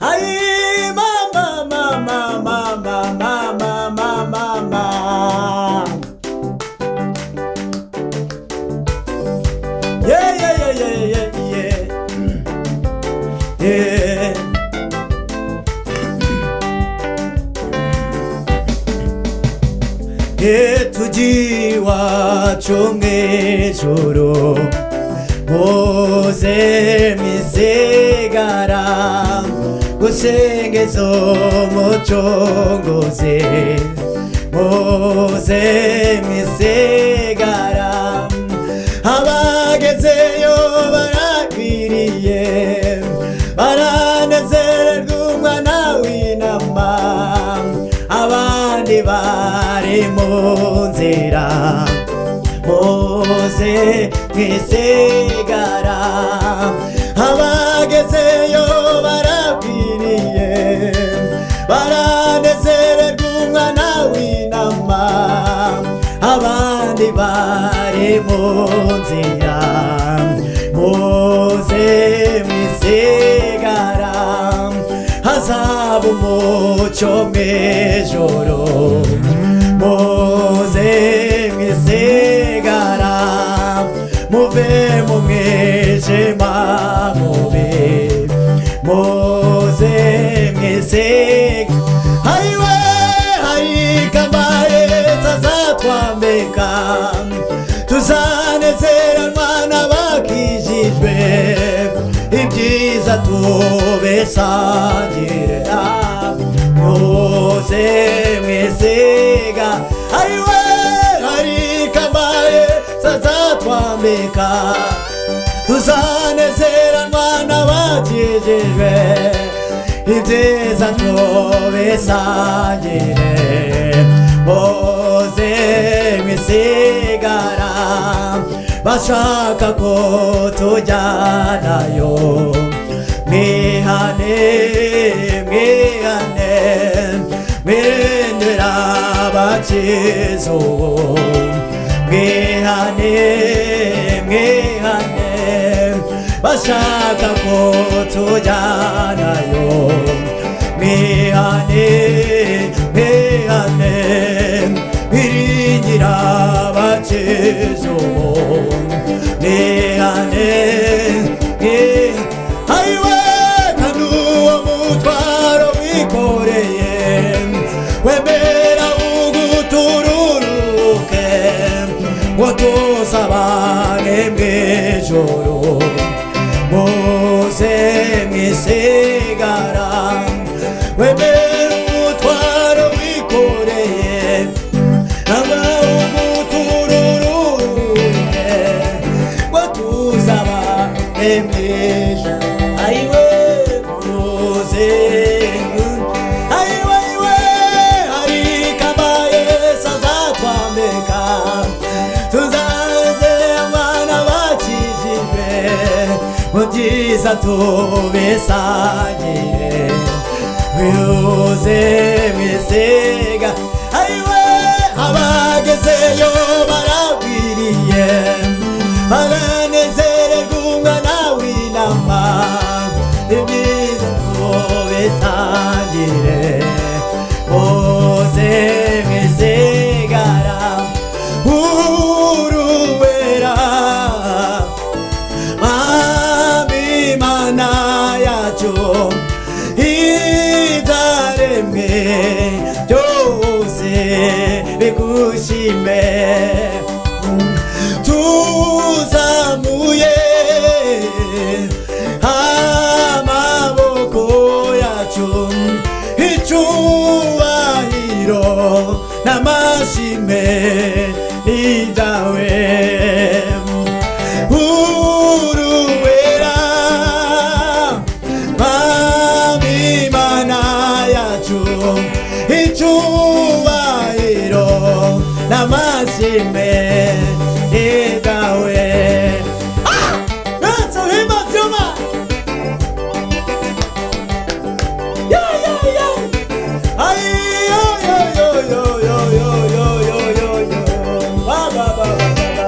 Ay, mama, mama, mama, mama, mama, mama. Yeah, yeah, yeah, yeah, yeah, yeah. Yeah. Tujiwa chonge choro Moze misigara Gusengezo mochongoze Moze misigara Abagezeyo barakwiriye Baranezererwa umwana w'intama Abandi bari mu nzira Moze mwisigara Abagezeyo barakwiriye Baranezererwa umwana w'intama Abandi bari mu nzira Moze mwisigara Hazaba umucyo mw'ijoro Moze mwisigara Muve mu mwijima mubi Moze mwisigara Haiwe haikambaye zazatwambika Tuzanezeranwa n'abakijijwe Ibyiza tubesangire Moze mwisigara Haiwe haikambaye zazatwambika Tuzanezeranwa n'abakijijwe Ibyiza tubesangire Moze mwisigara Bashaka ko tujyanayo Mwihane, mwihane Mwirindira abakiza ubu Mwihane, mwihane Bashaka ko tujyanayo Mwihane, mwihane Mwiringira abakiza ubu Mwihane, mwihane Haiwe kandi uwo mutwaro wikoreye Wemera ugutururuke Ngo tuzabane mw'ijoro Moze mwisigara Wemera umutwaro wikoreye Aba ugutururuke Ngo tuzabane mw'ijoro Aiwe Moze Aiwe aiwe harikabaye zazatwambika Tuzanezeranwa n'abakijijwe Mu byiza tubesangire Moze mwisigara Aiwe abagezeyo barakwiriye Baranezererwa umwana w'intama Ibyiza tubesangire Moze mwisigara Uruwera Mwami Mana yacu Ibyaremwe byose bigushime Tuzamuye amaboko yacu Icyubahiro n'amashimwe ni ibyawe Uruwera Mwami Mana yacu Icyubahiro n'amashimwe ni ibyawe Let's him up your mind Yeah, yeah, yeah Ay, yo, yo, yo, yo, yo, yo, yo, yo, yo, yo Ba, ba, ba, ba, ba, ba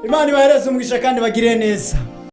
Imana ibahereze umugisha kandi bagire neza.